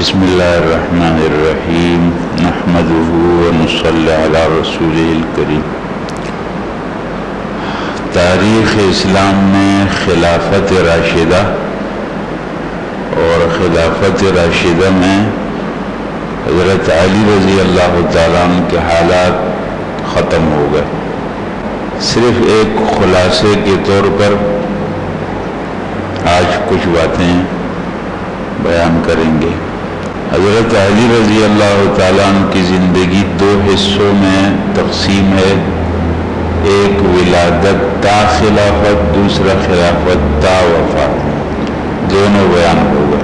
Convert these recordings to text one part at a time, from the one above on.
بسم اللہ الرحمن الرحیم نحمده ونصلی علی رسولہ الکریم۔ تاریخ اسلام میں خلافت راشدہ اور خلافت راشدہ میں حضرت علی رضی اللہ تعالیٰ عنہ کے حالات ختم ہو گئے۔ صرف ایک خلاصے کے طور پر آج کچھ باتیں بیان کریں گے۔ حضرت علی رضی اللہ تعالیٰ عنہ کی زندگی دو حصوں میں تقسیم ہے، ایک ولادت تا خلافت، دوسرا خلافت تا وفات، دونوں بیان ہوگا۔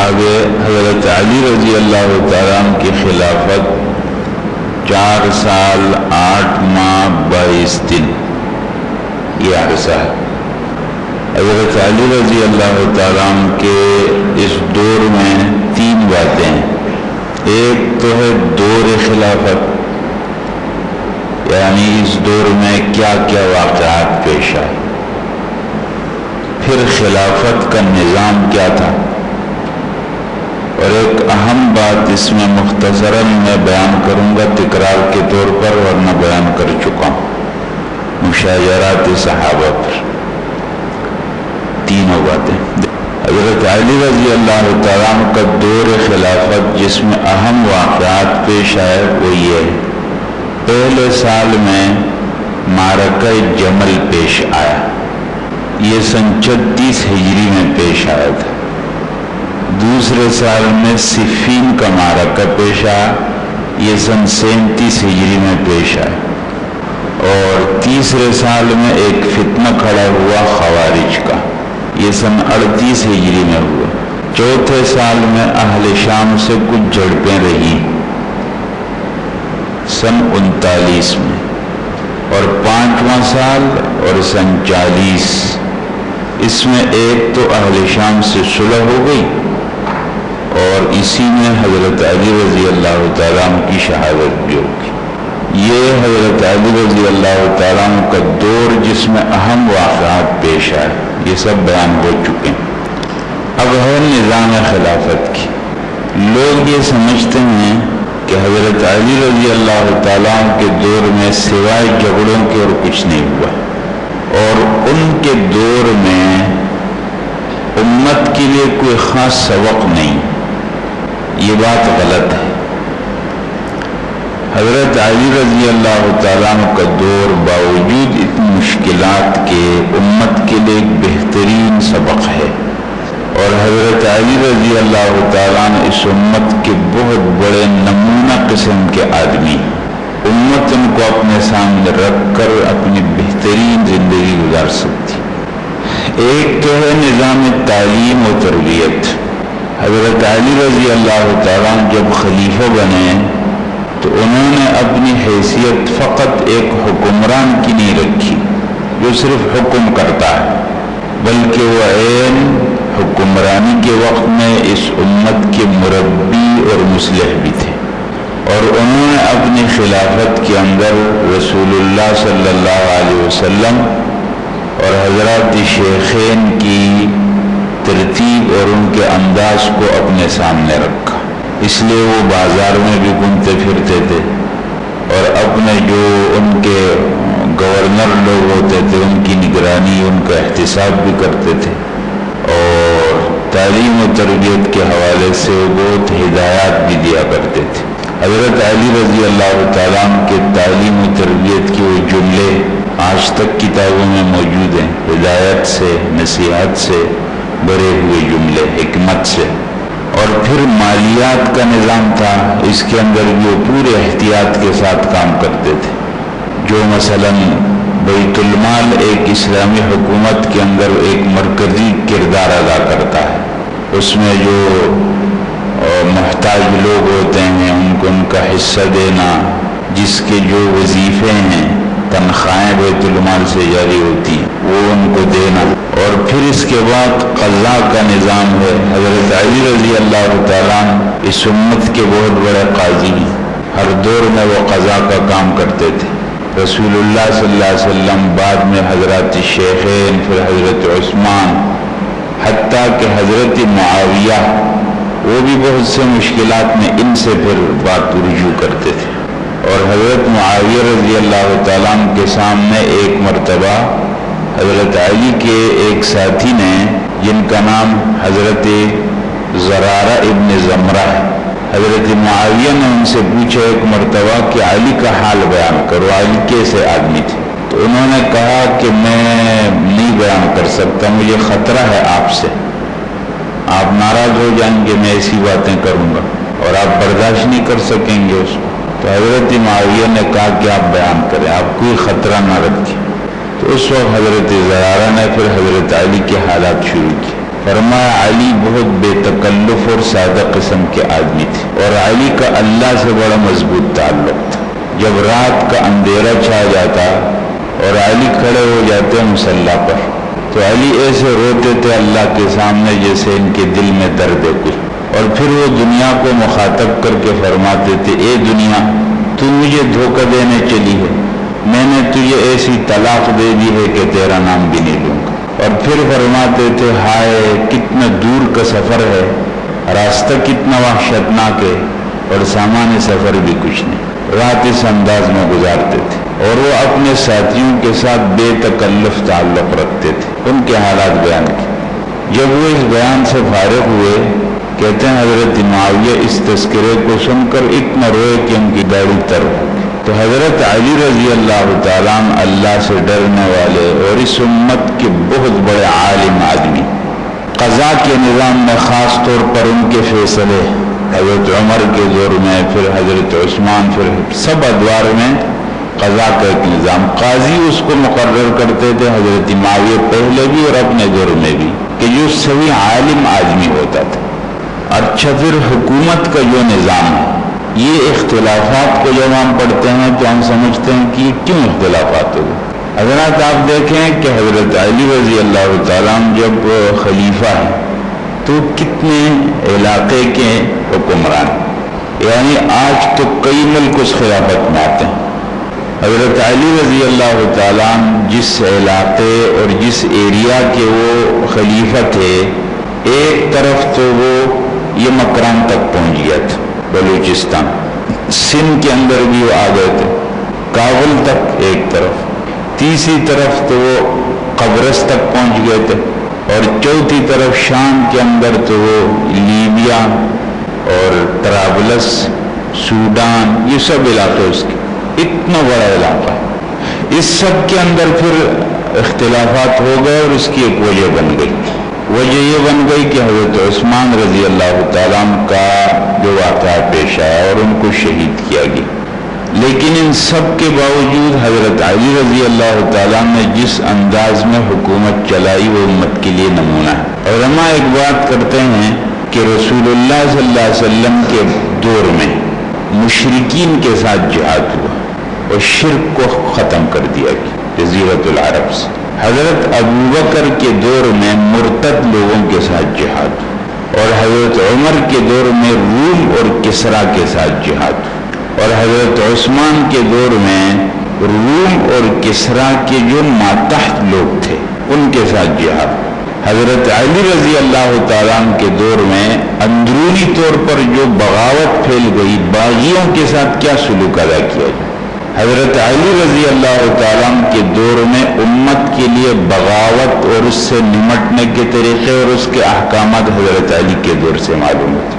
آگے حضرت علی رضی اللہ تعالیٰ عنہ کی خلافت 4 سال 8 ماہ 22 دن یہ عرصہ ہے۔ حضرت علی رضی اللہ تعالیٰ عنہ کے اس دور میں 3 باتیں ہیں۔ ایک تو ہے دور خلافت، یعنی اس دور میں کیا کیا واقعات پیش آئے، پھر خلافت کا نظام کیا تھا، اور ایک اہم بات اس میں مختصراً میں بیان کروں گا تکرار کے طور پر، ورنہ بیان کر چکا ہوں، مشاجرات صحابہ پر۔ تینوں باتیں حضرت علی رضی اللہ تعالیٰ عنہ کا دور خلافت جس میں اہم واقعات پیش آئے وہ یہ ہے۔ پہلے سال میں معرکہ جمل پیش آیا، یہ سن 36 ہجری میں پیش آیا تھا۔ دوسرے سال میں صفین کا معرکہ پیش آیا، یہ سن 37 ہجری میں پیش آیا۔ اور تیسرے سال میں ایک فتنہ کھڑا ہوا خوارج کا، یہ سن 38 ہجری میں ہوا۔ چوتھے سال میں اہل شام سے کچھ جھڑپیں رہی سن 39 میں، اور 5واں سال اور سن 40 اس میں ایک تو اہل شام سے صلح ہو گئی، اور اسی میں حضرت علی رضی اللہ تعالیٰ عنہ کی شہادت بھی ہوگی۔ یہ حضرت علی رضی اللہ تعالیٰ عنہ کا دور جس میں اہم واقعات پیش آئے، یہ سب بیان ہو چکے ہیں۔ اب ہے نظام خلافت کی۔ لوگ یہ سمجھتے ہیں کہ حضرت علی رضی اللہ تعالیٰ عنہ کے دور میں سوائے جھگڑوں کے اور کچھ نہیں ہوا، اور ان کے دور میں امت کے لیے کوئی خاص سبق نہیں، یہ بات غلط ہے۔ حضرت علی رضی اللہ تعالیٰ عنہ کا دور باوجود اتنی مشکلات کے امت کے لیے ایک بہترین سبق ہے، اور حضرت علی رضی اللہ تعالیٰ عنہ اس امت کے بہت بڑے نمونہ قسم کے آدمی، امت ان کو اپنے سامنے رکھ کر اپنی بہترین زندگی گزار سکتی۔ ایک تو ہے نظام تعلیم و تربیت۔ حضرت علی رضی اللہ تعالیٰ عنہ جب خلیفہ بنے تو انہوں نے اپنی حیثیت فقط ایک حکمران کی نہیں رکھی جو صرف حکم کرتا ہے، بلکہ وہ عین حکمرانی کے وقت میں اس امت کے مربی اور مصلح بھی تھے، اور انہوں نے اپنی خلافت کے اندر رسول اللہ صلی اللہ علیہ وسلم اور حضرات شیخین کی ترتیب اور ان کے انداز کو اپنے سامنے رکھا۔ اس لیے وہ بازار میں بھی گھومتے پھرتے تھے، اور اپنے جو ان کے گورنر لوگ ہوتے تھے ان کی نگرانی، ان کا احتساب بھی کرتے تھے، اور تعلیم و تربیت کے حوالے سے وہ بہت ہدایات بھی دیا کرتے تھے۔ حضرت علی رضی اللہ تعالیٰ عنہ کے تعلیم و تربیت کے وہ جملے آج تک کتابوں میں موجود ہیں، ہدایت سے، نصیحت سے بھرے ہوئے جملے، حکمت سے۔ اور پھر مالیات کا نظام تھا، اس کے اندر جو پورے احتیاط کے ساتھ کام کرتے تھے، جو مثلا بیت المال ایک اسلامی حکومت کے اندر ایک مرکزی کردار ادا کرتا ہے، اس میں جو محتاج لوگ ہوتے ہیں ان کو ان کا حصہ دینا، جس کے جو وظیفے ہیں، تنخواہیں بیت المال سے جاری ہوتی ہیں وہ ان کو دینا۔ اور پھر اس کے بعد قضاء کا نظام ہے۔ حضرت علی رضی اللہ تعالیٰ عنہ اس امت کے بہت بڑے قاضی ہیں، ہر دور میں وہ قضاء کا کام کرتے تھے۔ رسول اللہ صلی اللہ علیہ وسلم، بعد میں حضرات شیخین، پھر حضرت عثمان حتیٰ کہ حضرت معاویہ وہ بھی بہت سے مشکلات میں ان سے پھر بات رجوع کرتے تھے. اور حضرت معاویہ رضی اللہ تعالیٰ عنہ کے سامنے ایک مرتبہ حضرت علی کے ایک ساتھی نے، جن کا نام حضرت زرارہ ابن زمرہ ہے، حضرت معاویہ نے ان سے پوچھا ایک مرتبہ کہ علی کا حال بیان کرو، علی کیسے آدمی تھے؟ تو انہوں نے کہا کہ میں نہیں بیان کر سکتا، مجھے خطرہ ہے آپ سے، آپ ناراض ہو جائیں گے میں ایسی باتیں کروں گا اور آپ برداشت نہیں کر سکیں گے اس کو. تو حضرت معاویہ نے کہا کہ آپ بیان کریں، آپ کوئی خطرہ نہ رکھیں. تو اس وقت حضرت زرارہ نے پھر حضرت علی کے حالات شروع کیے. فرمایا علی بہت بے تکلف اور سادہ قسم کے آدمی تھے، اور علی کا اللہ سے بڑا مضبوط تعلق تھا. جب رات کا اندھیرا چھا جاتا اور علی کھڑے ہو جاتے مصلی پر، تو علی ایسے روتے تھے اللہ کے سامنے جیسے ان کے دل میں درد ہے کچھ. اور پھر وہ دنیا کو مخاطب کر کے فرماتے تھے، اے دنیا تو مجھے دھوکہ دینے چلی ہے، میں نے تجھے ایسی طلاق دے دی ہے کہ تیرا نام بھی نہیں لوں گا. اور پھر فرماتے تھے، ہائے کتنا دور کا سفر ہے، راستہ کتنا وحشتناک ہے، اور سامان سفر بھی کچھ نہیں. رات اس انداز میں گزارتے تھے اور وہ اپنے ساتھیوں کے ساتھ بے تکلف تعلق رکھتے تھے. ان کے حالات بیان کیے. جب وہ اس بیان سے فارغ ہوئے، کہتے ہیں حضرت معاویہ اس تذکرے کو سن کر اتنا روئے کہ ان کی داڑھی تر ہو گئی. تو حضرت علی رضی اللہ تعالیٰ عنہ اللہ سے ڈرنے والے اور اس امت کے بہت بڑے عالم آدمی، قضاء کے نظام میں خاص طور پر ان کے فیصلے حضرت عمر کے دور میں، پھر حضرت عثمان، پھر سب ادوار میں قضاء کا ایک نظام، قاضی اس کو مقرر کرتے تھے حضرت معاویہ پہلے بھی اور اپنے دور میں بھی، کہ جو صحیح عالم آدمی ہوتا تھا. اچھا پھر حکومت کا جو نظام ہے، یہ اختلافات کو جب ہم پڑھتے ہیں تو ہم سمجھتے ہیں کہ کیوں اختلافات ہو گئے. حضرات آپ دیکھیں کہ حضرت علی رضی اللہ تعالیٰ عنہ جب خلیفہ ہیں تو کتنے علاقے کے حکمران، یعنی آج تو کئی ملک اس خلافت میں آتے ہیں. حضرت علی رضی اللہ تعالیٰ عنہ جس علاقے اور جس ایریا کے وہ خلیفہ تھے، ایک طرف تو وہ یہ مکران تک پہنچ گیا تھا، بلوچستان، سندھ کے اندر بھی وہ آ گئے تھے، کابل تک ایک طرف، تیسری طرف تو وہ قبرص تک پہنچ گئے تھے، اور چوتھی طرف شام کے اندر تو وہ لیبیا اور طرابلس، سوڈان، یہ سب علاقے اس کے، اتنا بڑا علاقہ. اس سب کے اندر پھر اختلافات ہو گئے اور اس کی ایک وجہ بن گئی. وجہ یہ بن گئی کہ حضرت عثمان رضی اللہ تعالیٰ عنہ کا جو واقعہ پیش آیا اور ان کو شہید کیا گیا. لیکن ان سب کے باوجود حضرت علی رضی اللہ تعالیٰ عنہ نے جس انداز میں حکومت چلائی وہ امت کے لیے نمونہ ہے. علماء ایک بات کرتے ہیں کہ رسول اللہ صلی اللہ علیہ وسلم کے دور میں مشرکین کے ساتھ جہاد ہوا اور شرک کو ختم کر دیا گیا جزیرۃ العرب سے. حضرت ابوبکر کے دور میں مرتد لوگوں کے ساتھ جہاد، اور حضرت عمر کے دور میں روم اور کسرا کے ساتھ جہاد، اور حضرت عثمان کے دور میں روم اور کسرا کے جو ماتحت لوگ تھے ان کے ساتھ جہاد. حضرت علی رضی اللہ تعالیٰ عنہ کے دور میں اندرونی طور پر جو بغاوت پھیل گئی، باغیوں کے ساتھ کیا سلوک ادا کیا گیا. حضرت علی رضی اللہ تعالیٰ عنہ کے دور میں امت کے لیے بغاوت اور اس سے نمٹنے کے طریقے اور اس کے احکامات حضرت علی کے دور سے معلوم ہوتے.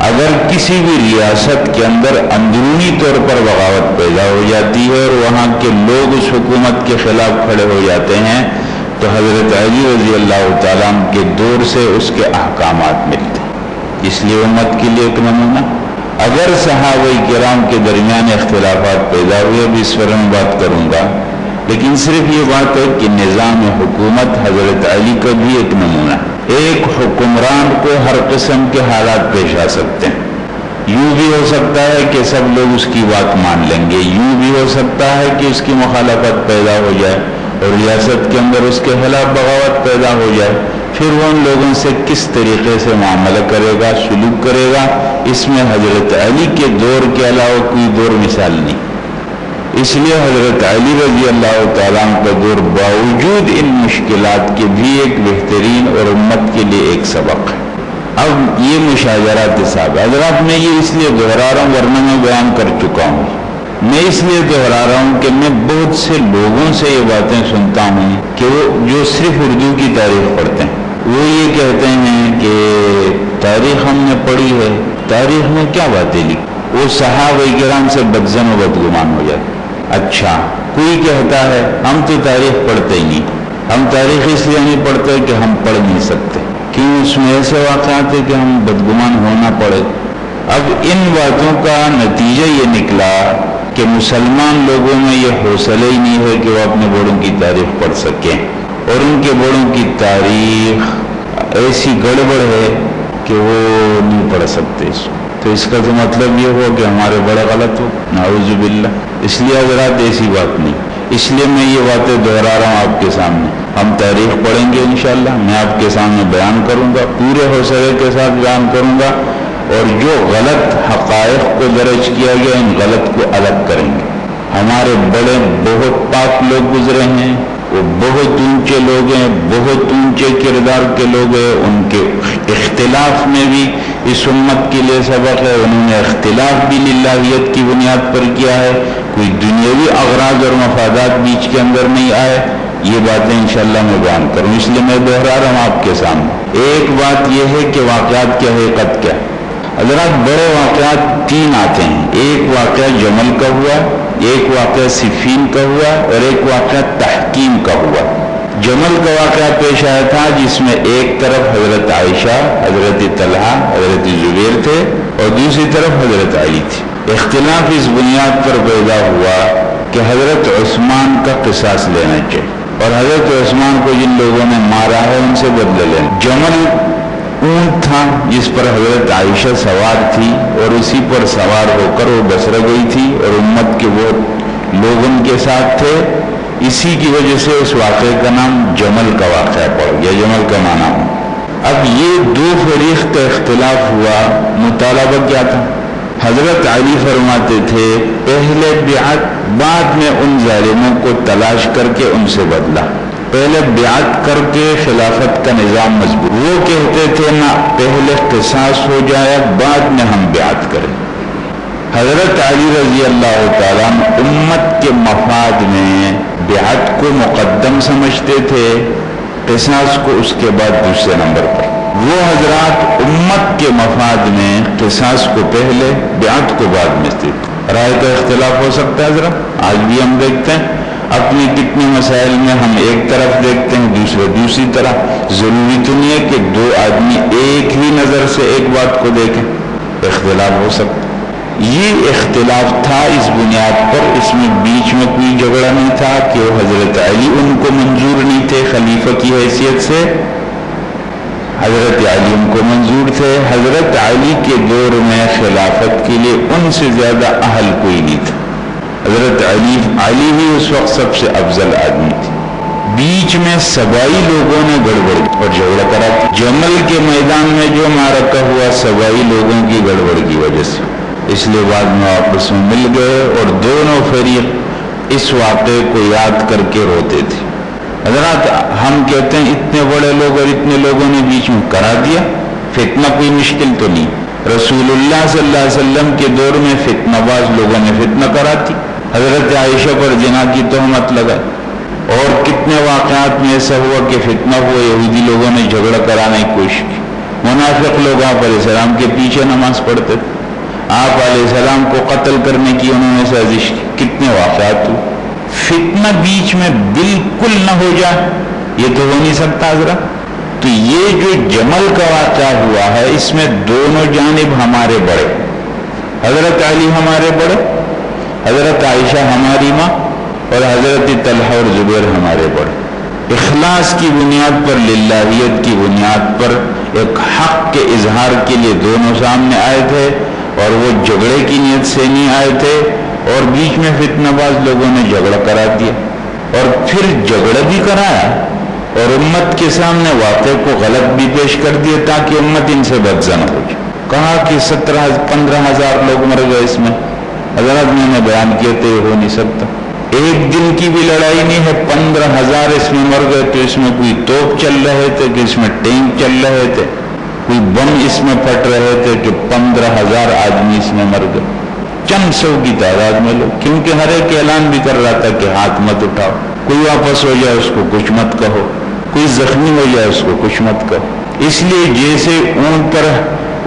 اگر کسی بھی ریاست کے اندر اندرونی طور پر بغاوت پیدا ہو جاتی ہے اور وہاں کے لوگ اس حکومت کے خلاف کھڑے ہو جاتے ہیں تو حضرت علی رضی اللہ تعالیٰ عنہ کے دور سے اس کے احکامات ملتے ہیں. اس لیے امت کے لیے ایک نمونہ. اگر صحابہ کرام کے درمیان اختلافات پیدا ہوئے بھی اس پر میں بات کروں گا، لیکن صرف یہ بات ہے کہ نظام حکومت حضرت علی کا بھی ایک نمونہ. ایک حکمران کو ہر قسم کے حالات پیش آ سکتے ہیں. یوں بھی ہو سکتا ہے کہ سب لوگ اس کی بات مان لیں گے، یوں بھی ہو سکتا ہے کہ اس کی مخالفت پیدا ہو جائے اور ریاست کے اندر اس کے خلاف بغاوت پیدا ہو جائے. پھر وہ ان لوگوں سے کس طریقے سے معاملہ کرے گا، سلوک کرے گا، اس میں حضرت علی کے دور کے علاوہ کوئی دور مثال نہیں. اس لیے حضرت علی رضی اللہ تعالیٰ عنہ کا دور باوجود ان مشکلات کے بھی ایک بہترین اور امت کے لیے ایک سبق ہے۔ اب یہ مشاجرات صاحب حضرات میں یہ اس لیے دہرا رہا ہوں، ورنہ میں بیان کر چکا ہوں، میں اس لیے دہرا رہا ہوں کہ میں بہت سے لوگوں سے یہ باتیں سنتا ہوں کہ وہ جو صرف اردو کی تاریخ پڑھتے ہیں، وہ یہ کہتے ہیں کہ تاریخ ہم نے پڑھی ہے، تاریخ میں کیا باتیں لکھی، وہ صحابہ کرام سے بدظن و بدگمان ہو جاتے۔ اچھا، کوئی کہتا ہے ہم تو تاریخ پڑھتے ہی نہیں، ہم تاریخ اس لیے نہیں پڑھتے کہ ہم پڑھ نہیں سکتے، کیوں اس میں ایسے واقعات ہیں کہ ہم بدگمان ہونا پڑے۔ اب ان باتوں کا نتیجہ یہ نکلا کہ مسلمان لوگوں میں یہ حوصلہ ہی نہیں ہے کہ وہ اپنے بڑوں کی تاریخ پڑھ سکیں، اور ان کے بڑوں کی تاریخ ایسی گڑبڑ ہے کہ وہ نہیں پڑھ سکتے۔ تو اس کا تو مطلب یہ ہو کہ ہمارے بڑے غلط ہو، نعوذ باللہ۔ اس لیے حضرات ایسی بات نہیں، اس لیے میں یہ باتیں دہرا رہا ہوں آپ کے سامنے۔ ہم تاریخ پڑھیں گے انشاءاللہ، میں آپ کے سامنے بیان کروں گا، پورے حوصلے کے ساتھ بیان کروں گا، اور جو غلط حقائق کو درج کیا گیا ان غلط کو الگ کریں گے۔ ہمارے بڑے بہت پاک لوگ گزرے ہیں، وہ بہت اونچے لوگ ہیں، بہت اونچے کردار کے لوگ ہیں، ان کے اختلاف میں بھی اس امت کے لیے سبق ہے، انہوں نے اختلاف بھی للہیت کی بنیاد پر کیا ہے، کوئی دنیاوی اغراض اور مفادات بیچ کے اندر نہیں آئے۔ یہ باتیں انشاءاللہ میں بیان کروں، اس لیے میں دہرا رہا ہوں آپ کے سامنے۔ ایک بات یہ ہے کہ واقعات کی حقیقت کیا۔ حضرات بڑے واقعات تین آتے ہیں، ایک واقعہ جمل کا ہوا، ایک واقعہ صفین کا ہوا، اور ایک واقعہ تحکیم کا ہوا۔ جمل کا واقعہ پیش آیا تھا جس میں ایک طرف حضرت عائشہ، حضرت طلحہ، حضرت زبیر تھے، اور دوسری طرف حضرت علی تھی۔ اختلاف اس بنیاد پر پیدا ہوا کہ حضرت عثمان کا قصاص لینا چاہیے، اور حضرت عثمان کو جن لوگوں نے مارا ہے ان سے بدلہ لینا۔ جمل اونٹ تھا جس پر حضرت عائشہ سوار تھی، اور اسی پر سوار ہو کر وہ بصرہ گئی تھی، اور امت کے وہ لوگ ان کے ساتھ تھے۔ اسی کی وجہ سے اس واقعے کا نام جمل کا واقعہ پڑ گیا، جمل کا معنی ہو۔ اب یہ دو فریق کا اختلاف ہوا، مطالبہ کیا تھا؟ حضرت علی فرماتے تھے پہلے بیعت، بعد میں ان ظالموں کو تلاش کر کے ان سے بدلا، پہلے بیعت کر کے خلافت کا نظام مضبوط۔ وہ کہتے تھے نہ، پہلے قصاص ہو جائے بعد میں ہم بیعت کریں۔ حضرت علی رضی اللہ تعالیٰ امت کے مفاد میں بیعت کو مقدم سمجھتے تھے، قصاص کو اس کے بعد دوسرے نمبر پر۔ وہ حضرات امت کے مفاد میں قصاص کو پہلے، بیعت کو بعد میں تھے۔ رائے کا اختلاف ہو سکتا ہے حضرات، آج بھی ہم دیکھتے ہیں اپنی کتنے مسائل میں ہم ایک طرف دیکھتے ہیں، دوسرے دوسری طرح۔ ضروری تو نہیں ہے کہ دو آدمی ایک ہی نظر سے ایک بات کو دیکھیں، اختلاف ہو سکتا ہے۔ یہ اختلاف تھا اس بنیاد پر، اس میں بیچ میں کوئی جھگڑا نہیں تھا کہ وہ حضرت علی ان کو منظور نہیں تھے خلیفہ کی حیثیت سے، حضرت علی ان کو منظور تھے۔ حضرت علی کے دور میں خلافت کے لیے ان سے زیادہ اہل کوئی نہیں تھا، حضرت علی ہی اس وقت سب سے افضل آدمی تھے۔ بیچ میں سبائی لوگوں نے گڑبڑ اور جھگڑا کرا تھا۔ جمل کے میدان میں جو معرکہ ہوا سبائی لوگوں کی گڑبڑ کی وجہ سے، اس لیے بعد میں آپس میں مل گئے، اور دونوں فریق اس واقعے کو یاد کر کے روتے تھے۔ حضرات ہم کہتے ہیں اتنے بڑے لوگ اور اتنے لوگوں نے بیچ میں کرا دیا، فتنہ کوئی مشکل تو نہیں۔ رسول اللہ صلی اللہ علیہ وسلم کے دور میں فتنہ باز لوگوں نے فتنہ کرا دی، حضرت عائشہ پر زنا کی تہمت لگا، اور کتنے واقعات میں ایسا ہوا کہ فتنہ ہوا، یہودی لوگوں نے جھگڑا کرانے کی کوشش کی، منافق لوگ آپ علیہ السلام کے پیچھے نماز پڑھتے تھے، آپ علیہ السلام کو قتل کرنے کی انہوں نے سازش کی، کتنے واقعات ہوئے۔ فتنہ بیچ میں بالکل نہ ہو جائے یہ تو ہو نہیں سکتا حضرت۔ تو یہ جو جمل کا واقعہ ہوا ہے اس میں دونوں جانب ہمارے بڑے، حضرت علی ہمارے بڑے، حضرت عائشہ ہماری ماں، اور حضرت طلحہ اور زبیر ہمارے بڑے۔ اخلاص کی بنیاد پر، للہیت کی بنیاد پر، ایک حق کے اظہار کے لیے دونوں سامنے آئے تھے، اور وہ جھگڑے کی نیت سے نہیں آئے تھے، اور بیچ میں فتنہ باز لوگوں نے جھگڑا کرا دیا، اور پھر جھگڑا بھی کرایا، اور امت کے سامنے واقعے کو غلط بھی پیش کر دیا تاکہ امت ان سے بدظن ہو جائے۔ کہا کہ 15,000 لوگ مر گئے اس میں، حضرات میں نے بیان کیا تھے ہو نہیں سکتا. ایک دن کی بھی لڑائی نہیں ہے, 15,000 اس میں مر گئے. تو اس میں کوئی توپ چل رہے تھے کہ اس میں ٹینک چل رہے تھے, کوئی بم اس میں پھٹ رہے تھے کہ 15,000 آدمی اس میں مر گئے, چند سو کی تعداد میں لوگ. کیونکہ ہر ایک اعلان بھی کر رہا تھا کہ ہاتھ مت اٹھاؤ, کوئی واپس ہو جائے اس کو کچھ مت کہو, کوئی زخمی ہو جائے اس کو کچھ مت کہو. اس لیے جیسے اونٹ پر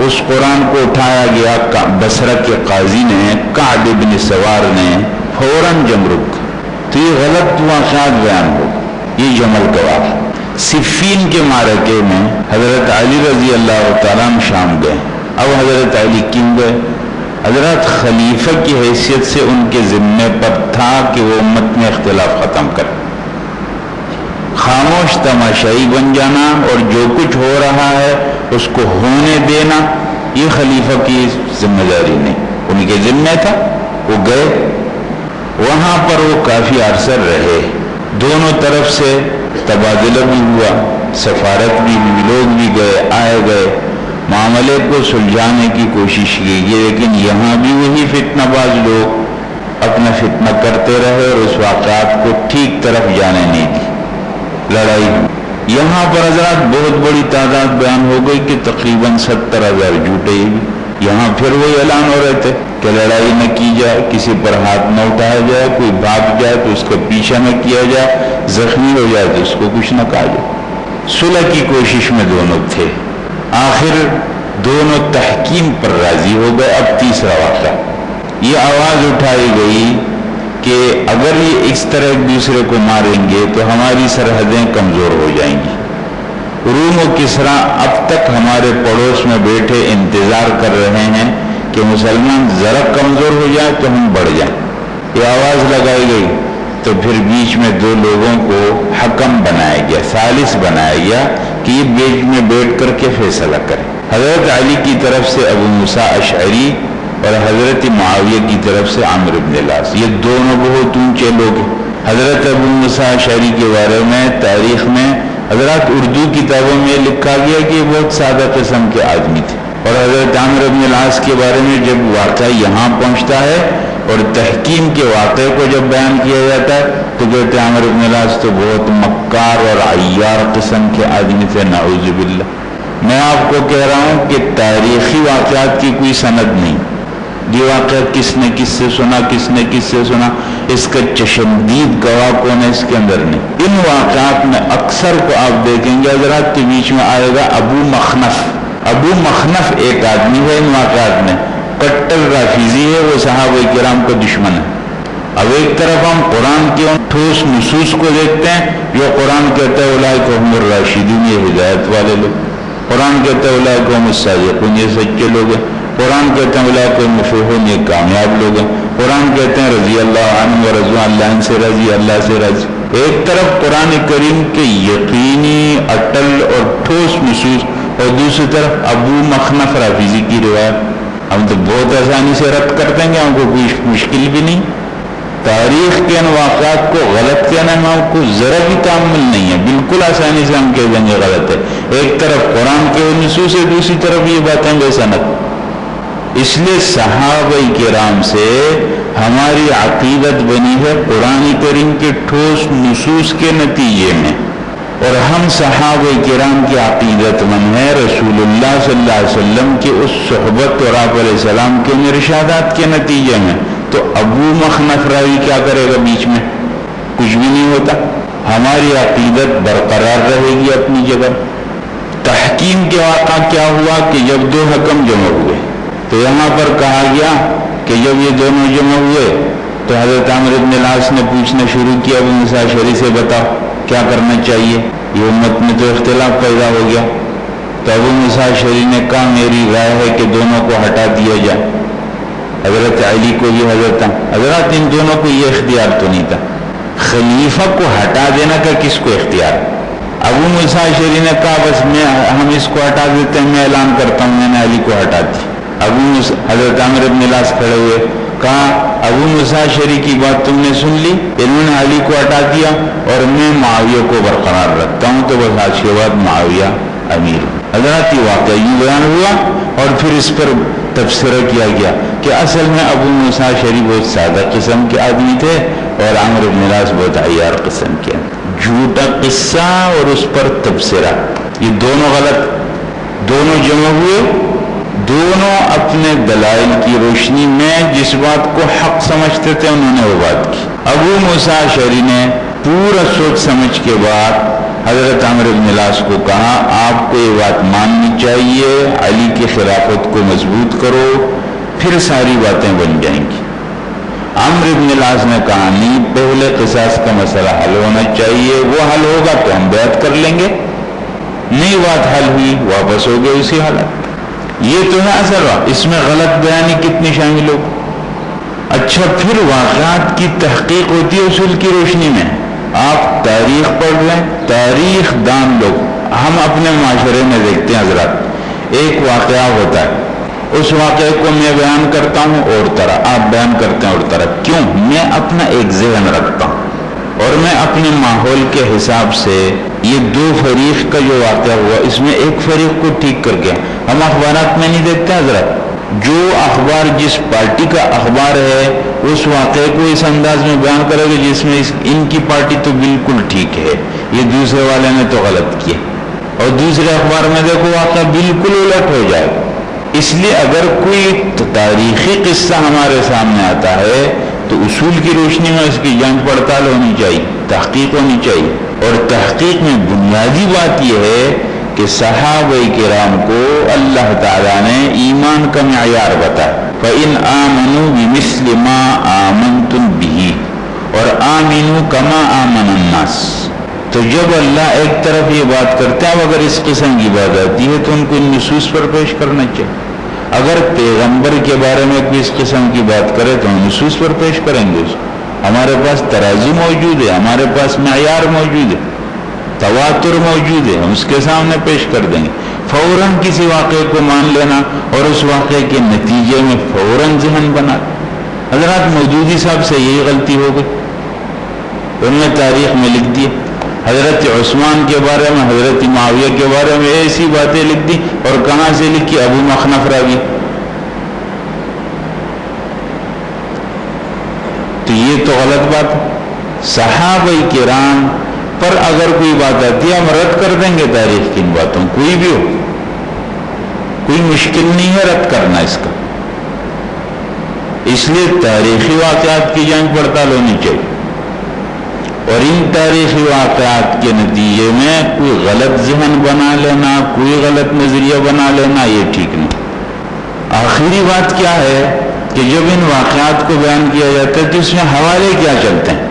اس قرآن کو اٹھایا گیا, بصرہ کے قاضی نے, کعب بن سوار نے فوراً جم رک, تو یہ غلط واقعات بیان ہو. یہ جمل کا واقعہ صفین کے معرکے میں حضرت علی رضی اللہ تعالیٰ عنہ شام گئے. اب حضرت علی کیوں گئے؟ حضرت خلیفہ کی حیثیت سے ان کے ذمے پر تھا کہ وہ امت میں اختلاف ختم کریں. خاموش تماشائی بن جانا اور جو کچھ ہو رہا ہے اس کو ہونے دینا, یہ خلیفہ کی ذمہ داری نہیں, ان کے ذمہ تھا. وہ گئے, وہاں پر وہ کافی عرصہ رہے. دونوں طرف سے تبادلہ بھی ہوا, سفارت بھی, لوگ بھی گئے آئے گئے, معاملے کو سلجھانے کی کوشش کی گئی. لیکن یہاں بھی وہی فتنہ باز لوگ اپنا فتنہ کرتے رہے اور اس واقعات کو ٹھیک طرف جانے نہیں دی. لڑائی یہاں پر حضرات بہت بڑی تعداد بیان ہو گئی کہ تقریباً 70,000 جھوٹے. یہاں پھر وہی اعلان ہو رہے تھے کہ لڑائی نہ کی جائے, کسی پر ہاتھ نہ اٹھایا جائے, کوئی بھاگ جائے تو اس کا پیچھا نہ کیا جائے, زخمی ہو جائے تو اس کو کچھ نہ کہا جائے. صلح کی کوشش میں دونوں تھے. آخر دونوں تحکیم پر راضی ہو گئے. اب تیسرا واقعہ, یہ آواز اٹھائی گئی کہ اگر یہ اس طرح ایک دوسرے کو ماریں گے تو ہماری سرحدیں کمزور ہو جائیں گی. روم و کسریٰ اب تک ہمارے پڑوس میں بیٹھے انتظار کر رہے ہیں کہ مسلمان ذرا کمزور ہو جائے تو ہم بڑھ جائیں. یہ آواز لگائی گئی تو پھر بیچ میں دو لوگوں کو حکم بنایا گیا, ثالث بنایا گیا کہ یہ بیچ میں بیٹھ کر کے فیصلہ کرے. حضرت علی کی طرف سے ابو موسیٰ اشعری اور حضرت معاویہ کی طرف سے عامر بن العاص. یہ دونوں بہت اونچے لوگ ہیں. حضرت ابو موسیٰ اشعری کے بارے میں تاریخ میں حضرات اردو کتابوں میں لکھا گیا کہ یہ بہت سادہ قسم کے آدمی تھے. اور حضرت عامر بن العاص کے بارے میں جب واقعہ یہاں پہنچتا ہے اور تحکیم کے واقعے کو جب بیان کیا جاتا ہے تو کہتے ہیں عامر بن العاص تو بہت مکار اور عیار قسم کے آدمی تھے, نعوذ باللہ. میں آپ کو کہہ رہا ہوں کہ تاریخی واقعات کی کوئی سند نہیں. یہ واقعہ کس نے کس سے سنا, کس نے کس سے سنا, اس کا چشمدید گواہ کون ہے اس کے اندر نہیں. ان واقعات میں اکثر کو آپ دیکھیں گے حضرات کے بیچ میں آئے گا ابو مخنف. ابو مخنف ایک آدمی ہے ان واقعات میں, کٹر رافیزی ہے, وہ صحابہ کرام کا دشمن ہے. اب ایک طرف ہم قرآن کے ٹھوس نصوص کو دیکھتے ہیں, جو قرآن کہتا ہے اولئک هم الراشدون, یہ ہدایت والے لوگ. قرآن کہتا ہے اولئک هم الصادقون, یہ سچے لوگ ہیں. قرآن کہتے ہیں اولئک هم المفلحون, یہ کامیاب لوگ ہیں. قرآن کہتے ہیں رضی اللہ عنہ ورضوا, اللہ سے راضی, اللہ سے راضی. ایک طرف قرآن کریم کے یقینی اٹل اور ٹھوس نصوص, اور دوسری طرف ابو مخنف رافیزی کی روایت. ہم تو بہت آسانی سے رد کر دیں گے, ہم کو کوئی مشکل بھی نہیں. تاریخ کے ان واقعات کو غلط کہنا میں ہم کو ذرا بھی تعامل نہیں ہے, بالکل آسانی سے ہم کہہ دیں گے غلط ہے. ایک طرف قرآن کے نصوص ہے, دوسری طرف یہ باتیں بے سند. اس لیے صحابہ کرام سے ہماری عقیدت بنی ہے قرآن کریم کے ٹھوس نصوص کے نتیجے میں, اور ہم صحابہ کرام کی عقیدت مند ہے رسول اللہ صلی اللہ علیہ وسلم کی اس صحبت اور آپ علیہ السلام کے ارشادات کے نتیجے میں. تو ابو مخنف راوی کیا کرے گا بیچ میں, کچھ بھی نہیں ہوتا. ہماری عقیدت برقرار رہے گی اپنی جگہ. تحکیم کے واقعہ کیا ہوا کہ جب دو حکم جمع ہوئے تو یہاں پر کہا گیا کہ جب یہ دونوں جمع ہوئے تو حضرت عامر بن العاص نے پوچھنا شروع کیا ابو موسیٰ اشعری سے, بتاؤ کیا کرنا چاہیے, یہ امت میں تو اختلاف پیدا ہو گیا. تو ابو موسیٰ اشعری نے کہا میری رائے ہے کہ دونوں کو ہٹا دیا جائے. حضرت علی کو بھی حضرات ان دونوں کو یہ اختیار تو نہیں تھا. خلیفہ کو ہٹا دینا کا کس کو اختیار؟ ابو موسیٰ اشعری نے کہا بس ہم اس کو ہٹا دیتے ہیں, میں اعلان کرتا ہوں میں نے علی کو ہٹا دی. حضرت عامر بن العاص کھڑے ہوئے, کہا ابو موسیٰ اشعری کی بات تم نے سن لی, انہوں نے علی کو ہٹا دیا اور میں معاویہ کو برقرار رکھتا ہوں, تو بس آج کے بعد معاویہ امیر. حضرات یہ واقعہ یوں بیان ہوا اور پھر اس پر تبصرہ کیا گیا کہ اصل میں ابو موسیٰ اشعری بہت سادہ قسم کے آدمی تھے اور عمرو بن العاص بہت عیار قسم کے. جھوٹا قصہ اور اس پر تبصرہ یہ دونوں غلط، دونوں جمع ہوئے، دونوں اپنے دلائل کی روشنی میں جس بات کو حق سمجھتے تھے انہوں نے وہ بات کی. ابو موسیٰ اشعری نے پورا سوچ سمجھ کے بعد حضرت عمرو بن العاص کو کہا آپ کو یہ بات ماننی چاہیے، علی کی خلافت کو مضبوط کرو، پھر ساری باتیں بن جائیں گی. عمرو بن العاص نے کہا نہیں، پہلے قصاص کا مسئلہ حل ہونا چاہیے، وہ حل ہوگا تو ہم بیعت کر لیں گے. نہیں بات حل ہوئی، واپس ہو گئے اسی حالت. یہ تو ہے اثر، اس میں غلط بیانی کتنی شامل ہو. اچھا پھر واقعات کی تحقیق ہوتی ہے اصول کی روشنی میں. آپ تاریخ پڑھ لیں، تاریخ دان لوگ، ہم اپنے معاشرے میں دیکھتے ہیں حضرات، ایک واقعہ ہوتا ہے، اس واقعے کو میں بیان کرتا ہوں اور طرح، آپ بیان کرتے ہیں اور طرح. کیوں؟ میں اپنا ایک ذہن رکھتا ہوں اور میں اپنے ماحول کے حساب سے یہ دو فریق کا جو واقعہ ہوا اس میں ایک فریق کو ٹھیک کر کے ہم اخبارات میں نہیں دیکھتے حضرات. جو اخبار جس پارٹی کا اخبار ہے اس واقعے کو اس انداز میں بیان کرے گا جس میں ان کی پارٹی تو بالکل ٹھیک ہے، یہ دوسرے والے نے تو غلط کیا، اور دوسرے اخبار میں دیکھو واقعہ بالکل الٹ ہو جائے. اس لیے اگر کوئی تاریخی قصہ ہمارے سامنے آتا ہے تو اصول کی روشنی میں اس کی جانچ پڑتال ہونی چاہیے، تحقیق ہونی چاہیے. اور تحقیق میں بنیادی بات یہ ہے کہ صحابہ کرام کو اللہ تعالیٰ نے ایمان کا معیار بتایا، فَإِنْ آمَنُوا بِمِثْلِ مَا آمَنْتُمْ بِهِ اور آمِنُوا كَمَا آمَنَ النَّاسِ. تو جب اللہ ایک طرف یہ بات کرتا ہے اگر اس قسم کی بات آتی ہے تو ان کو نصوص پر پیش کرنا چاہیے. اگر پیغمبر کے بارے میں کوئی اس قسم کی بات کرے تو ہم نصوص پر پیش کریں گے. اس ہمارے پاس ترازو موجود ہے، ہمارے پاس معیار موجود ہے، تواتر موجود ہے، ہم اس کے سامنے پیش کر دیں گے. فوراً کسی واقعے کو مان لینا اور اس واقعے کے نتیجے میں فوراً ذہن بنا. حضرات مودودی صاحب سے یہی غلطی ہو گئی، انہوں نے تاریخ میں لکھ دی حضرت عثمان کے بارے میں، حضرت معاویہ کے بارے میں ایسی باتیں لکھ دی، اور کہاں سے لکھی؟ ابو مخنف راوی. تو یہ تو غلط بات ہے. صحابہ کرام پر اگر کوئی بات آتی ہے ہم رد کر دیں گے تاریخ کی ان باتوں، کوئی بھی ہو، کوئی مشکل نہیں ہے رد کرنا اس کا. اس لیے تاریخی واقعات کی جانچ پڑتال ہونی چاہیے، اور ان تاریخی واقعات کے نتیجے میں کوئی غلط ذہن بنا لینا، کوئی غلط نظریہ بنا لینا یہ ٹھیک نہیں. آخری بات کیا ہے کہ جب ان واقعات کو بیان کیا جاتا ہے تو اس میں حوالے کیا چلتے ہیں.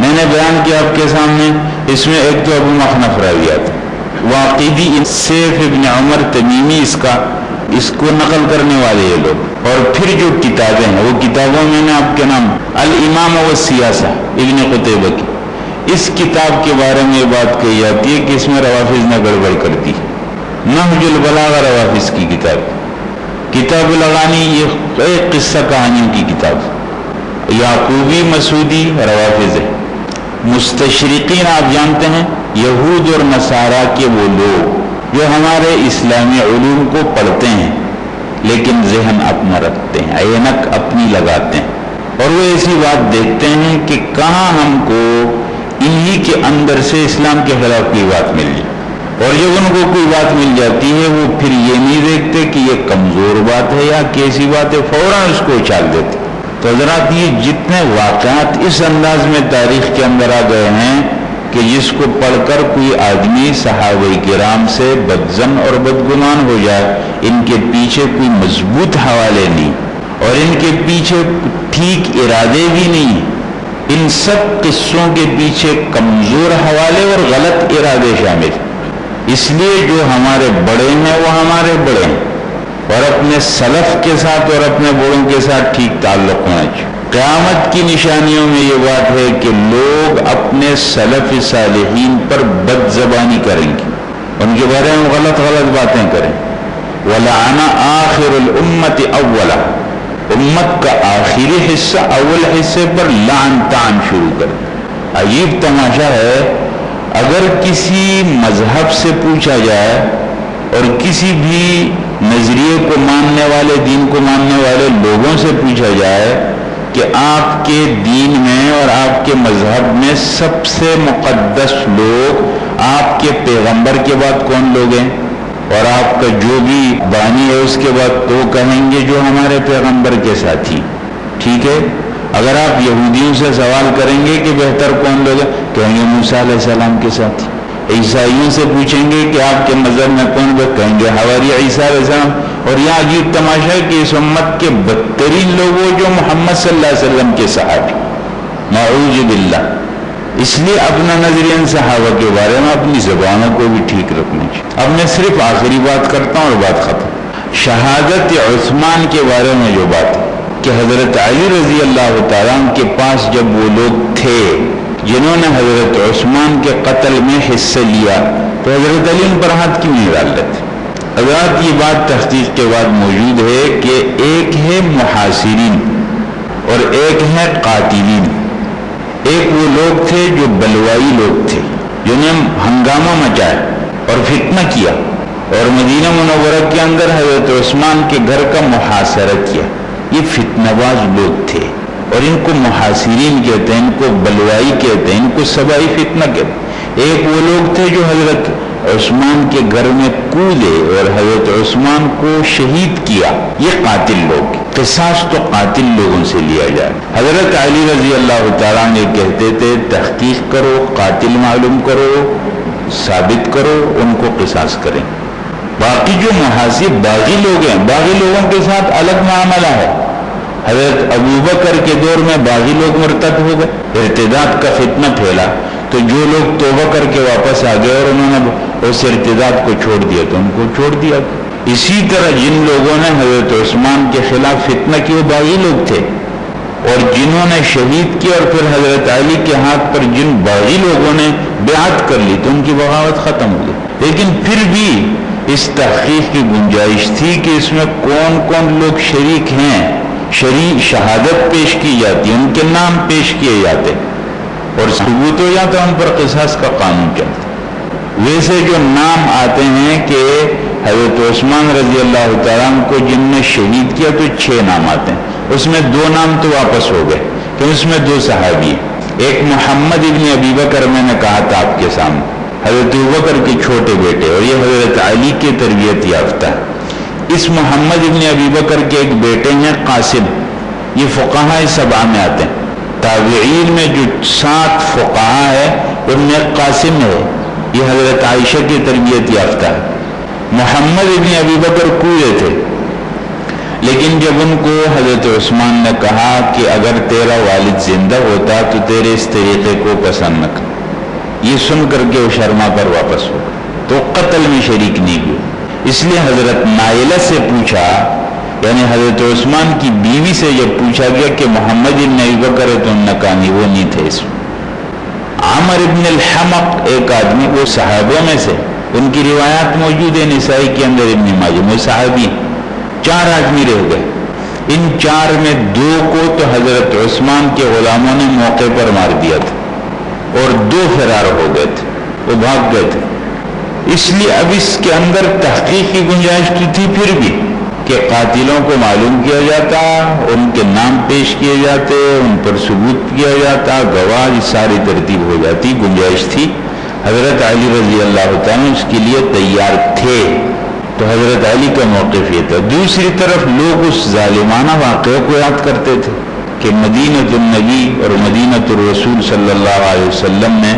میں نے بیان کیا آپ کے سامنے، اس میں ایک تو ابو مخنف راوی آتا ہے، واقعی سیف ابن عمر تمیمی اس کو نقل کرنے والے یہ لوگ. اور پھر جو کتابیں ہیں وہ کتابوں میں نے آپ کے نام الامام والسیاسہ ابن قتیبہ کی، اس کتاب کے بارے میں یہ بات کہی جاتی ہے کہ اس میں روافظ نے گڑبڑ کر دی. نہج البلاغہ روافظ کی کتاب، کتاب الغانی یہ ایک قصہ کہانیوں کی کتاب، یعقوبی مسعودی روافظ ہے. مستشرقین آپ جانتے ہیں یہود اور نصارہ کے وہ لوگ جو ہمارے اسلامی علوم کو پڑھتے ہیں لیکن ذہن اپنا رکھتے ہیں، عینک اپنی لگاتے ہیں، اور وہ ایسی بات دیکھتے ہیں کہ کہاں ہم کو انہی کے اندر سے اسلام کے خلاف کوئی بات مل جائے. اور جب ان کو کوئی بات مل جاتی ہے وہ پھر یہ نہیں دیکھتے کہ یہ کمزور بات ہے یا کیسی بات ہے، فوراً اس کو اچھال دیتے. تو حضرات یہ جتنے واقعات اس انداز میں تاریخ کے اندر آ گئے ہیں کہ جس کو پڑھ کر کوئی آدمی صحابہ کرام سے بدظن اور بدگمان ہو جائے، ان کے پیچھے کوئی مضبوط حوالے نہیں اور ان کے پیچھے ٹھیک ارادے بھی نہیں. ان سب قصوں کے پیچھے کمزور حوالے اور غلط ارادے شامل. اس لیے جو ہمارے بڑے ہیں وہ ہمارے بڑے ہیں، اور اپنے سلف کے ساتھ اور اپنے بڑوں کے ساتھ ٹھیک تعلق ہونا چاہیے. قیامت کی نشانیوں میں یہ بات ہے کہ لوگ اپنے سلف صالحین پر بد زبانی کریں گے، ان کے بارے میں غلط باتیں کریں. وَلَعَنَ آخِرُ الْأُمَّةِ أَوَّلَ، امت کا آخری حصہ اول حصے پر لعن طعن شروع کر. عجیب تماشا ہے، اگر کسی مذہب سے پوچھا جائے اور کسی بھی نظریے کو ماننے والے، دین کو ماننے والے لوگوں سے پوچھا جائے کہ آپ کے دین میں اور آپ کے مذہب میں سب سے مقدس لوگ آپ کے پیغمبر کے بعد کون لوگ ہیں، اور آپ کا جو بھی بانی ہے اس کے بعد، تو کہیں گے جو ہمارے پیغمبر کے ساتھی. ٹھیک ہے، اگر آپ یہودیوں سے سوال کریں گے کہ بہتر کون لوگ ہیں، کہیں گے موسیٰ علیہ السلام کے ساتھی. عیسائیوں سے پوچھیں گے کہ آپ کے مذہب میں کون لوگ، کہیں گے حواری عیسیٰ علیہ السلام. اور یہ عجیب تماشا ہے کہ اس امت کے بدترین لوگ وہ جو محمد صلی اللہ علیہ وسلم کے صحابی، نعوذ باللہ. اس لیے اپنا نظریہ ان صحابہ کے بارے میں اپنی زبانوں کو بھی ٹھیک رکھنا چاہیے. اب میں صرف آخری بات کرتا ہوں اور بات ختم. شہادت عثمان کے بارے میں جو بات ہے کہ حضرت علی رضی اللہ تعالیٰ عنہ کے پاس جب وہ لوگ تھے جنہوں نے حضرت عثمان کے قتل میں حصہ لیا، تو حضرت علی ان پر ہاتھ کیوں نہیں ڈال لیتے؟ حضرات یہ بات تحقیق کے بعد موجود ہے کہ ایک ہے محاصرین اور ایک ہے قاتلین. ایک وہ لوگ تھے جو بلوائی لوگ تھے، جنہوں نے ہنگامہ مچایا اور فتنہ کیا اور مدینہ منورہ کے اندر حضرت عثمان کے گھر کا محاصرہ کیا. یہ فتنہ باز لوگ تھے اور ان کو محاصرین کہتے ہیں، ان کو بلوائی کہتے ہیں، ان کو سبائی فتنہ کہتے ہیں. ایک وہ لوگ تھے جو حضرت عثمان کے گھر میں کودے اور حضرت عثمان کو شہید کیا. یہ قاتل لوگ، قصاص تو قاتل لوگوں سے لیا جائے. حضرت علی رضی اللہ تعالیٰ نے کہتے تھے تحقیق کرو، قاتل معلوم کرو، ثابت کرو، ان کو قصاص کریں. باقی جو محاصر باغی لوگ ہیں، باغی لوگوں کے ساتھ الگ معاملہ ہے. حضرت ابوبکر کے دور میں باغی لوگ مرتد ہو گئے، ارتداد کا فتنہ پھیلا، تو جو لوگ توبہ کر کے واپس آ گئے اور انہوں نے اس ارتداد کو چھوڑ دیا تو ان کو چھوڑ دیا. اسی طرح جن لوگوں نے حضرت عثمان کے خلاف فتنہ کی وہ باغی لوگ تھے، اور جنہوں نے شہید کیا اور پھر حضرت علی کے ہاتھ پر جن باغی لوگوں نے بیعت کر لی تو ان کی بغاوت ختم ہو گئی. لیکن پھر بھی اس تحقیق کی گنجائش تھی کہ اس میں کون کون لوگ شریک ہیں. شہادت پیش کی جاتی، ان کے نام پیش کیے جاتے اور ثبوت ہو جاتا ان پر قصاص کا قانون چلتا. ویسے جو نام آتے ہیں کہ حضرت عثمان رضی اللہ تعالیٰ عنہ کو جن نے شہید کیا تو 6 نام آتے ہیں. اس میں 2 نام تو واپس ہو گئے کہ اس میں 2 صحابی ہیں. ایک محمد ابن ابی بکر، میں نے کہا تھا آپ کے سامنے، حضرت ابوبکر کے چھوٹے بیٹے، اور یہ حضرت علی کے تربیت یافتہ ہے. اس محمد ابن ابی بکر کے ایک بیٹے ہیں قاسم. یہ فقہاء 7 میں آتے ہیں. تابعین میں جو 7 فقہاء ہے ان میں قاسم ہے، یہ حضرت عائشہ کی تربیت یافتہ ہے. محمد ابن ابی بکر کوئے تھے، لیکن جب ان کو حضرت عثمان نے کہا کہ اگر تیرا والد زندہ ہوتا تو تیرے اس طریقے کو پسند نہ کر، یہ سن کر کے وہ شرما پر واپس ہو تو قتل میں شریک نہیں ہوئے. اس لیے حضرت نائلہ سے پوچھا، یعنی حضرت عثمان کی بیوی سے جب پوچھا گیا کہ محمد ابن ابی بکر ہے تو انہوں نے کہا نہیں، وہ نہیں تھے اس میں. عمر ابن الحمق ایک آدمی، وہ صحابوں میں سے، ان کی روایات موجود ہے نسائی کے اندر، ابن ماجہ، وہ صحابی. 4 آدمی رہ گئے. ان 4 میں 2 کو تو حضرت عثمان کے غلاموں نے موقع پر مار دیا تھا اور 2 فرار ہو گئے تھے، وہ بھاگ گئے تھے. اس لیے اب اس کے اندر تحقیق کی گنجائش تو تھی پھر بھی کہ قاتلوں کو معلوم کیا جاتا، ان کے نام پیش کیے جاتے، ان پر ثبوت کیا جاتا، گواہ، ساری ترتیب ہو جاتی، گنجائش تھی. حضرت علی رضی اللہ تعالیٰ اس کے لیے تیار تھے. تو حضرت علی کا موقف یہ تھا. دوسری طرف لوگ اس ظالمانہ واقعے کو یاد کرتے تھے کہ مدینۃ النبی اور مدینۃ الرسول صلی اللہ علیہ وسلم میں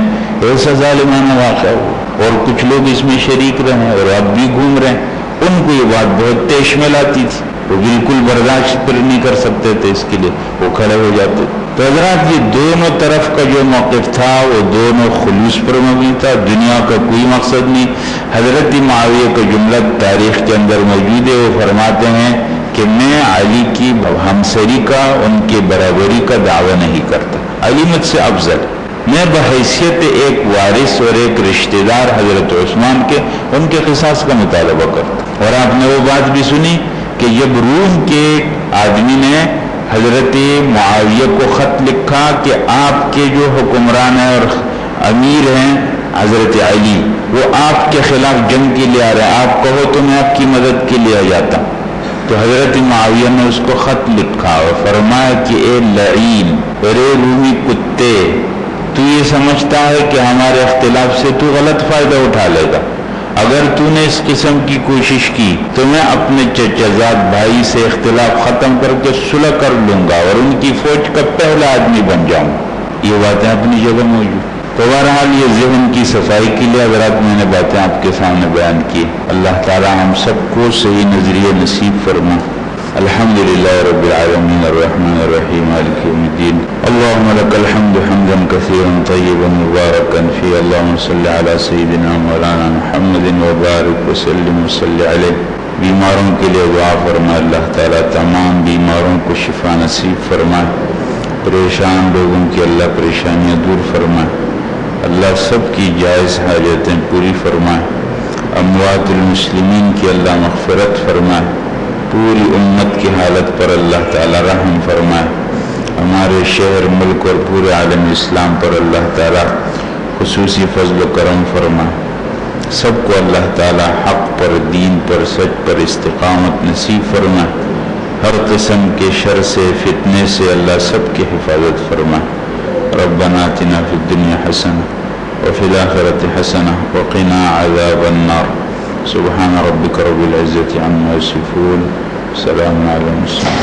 ایسا ظالمانہ واقعہ ہو اور کچھ لوگ اس میں شریک رہے اور اب بھی گھوم رہے ہیں. ان کو یہ بات بہت تشمیل آتی تھی، وہ بالکل برداشت پر نہیں کر سکتے تھے، اس کے لیے وہ کھڑے ہو جاتے. تو حضرات یہ دونوں طرف کا جو موقف تھا وہ دونوں خلوص پر مبنی تھا، دنیا کا کوئی مقصد نہیں. حضرت معاویہ کا جملہ تاریخ کے اندر موجود ہے، وہ فرماتے ہیں کہ میں علی کی ہمسری کا، ان کے برابری کا دعویٰ نہیں کرتا، علی مجھ سے افضل، میں بحیثیت ایک وارث اور ایک رشتہ دار حضرت عثمان کے ان کے قصاص کا مطالبہ کرتا. اور آپ نے وہ بات بھی سنی کہ جب روم کے آدمی نے حضرت معاویہ کو خط لکھا کہ آپ کے جو حکمران ہیں اور امیر ہیں حضرت علی وہ آپ کے خلاف جنگ کے لیے آ رہے ہیں، آپ کہو تو میں آپ کی مدد کے لیے آ جاتا ہوں۔ تو حضرت معاویہ نے اس کو خط لکھا اور فرمایا کہ اے لعین، اے رومی کتے، تو یہ سمجھتا ہے کہ ہمارے اختلاف سے تو غلط فائدہ اٹھا لے گا؟ اگر تو نے اس قسم کی کوشش کی تو میں اپنے چچا زاد بھائی سے اختلاف ختم کر کے صلح کر لوں گا اور ان کی فوج کا پہلا آدمی بن جاؤں۔ یہ باتیں اپنی جگہ موجود۔ تو بہرحال یہ ذہن کی صفائی کے لیے حضرات میں نے باتیں آپ کے سامنے بیان کی۔ اللہ تعالی ہم سب کو صحیح نظریہ نصیب فرما۔ الحمدللہ رب العالمین الرحمن الرحیم مالک یوم الدین اللہم لک الحمد حمدا کثیرا طیبا مبارکا فی اللہم صلی علی سیدنا مولانا محمد وبارک وسلم وصلی علیہ۔ بیماروں کے لیے دعا فرما، اللہ تعالیٰ تمام بیماروں کو شفا نصیب فرما، پریشان لوگوں کی اللہ پریشانیاں دور فرما، اللہ سب کی جائز حاجتیں پوری فرما، اموات المسلمین کی اللہ مغفرت فرما، پوری امت کی حالت پر اللہ تعالیٰ رحم فرمائے، ہمارے شہر ملک اور پورے عالم اسلام پر اللہ تعالیٰ خصوصی فضل و کرم فرمائے، سب کو اللہ تعالیٰ حق پر، دین پر، سچ پر استقامت نصیب فرمائے، ہر قسم کے شر سے، فتنے سے اللہ سب کی حفاظت فرمائے۔ ربنا آتنا فی الدنیا حسنہ وفی الآخرۃ حسنہ وقنا عذاب النار۔ سبحان ربک رب العزة عما یصفون، سلام علی المرسلین۔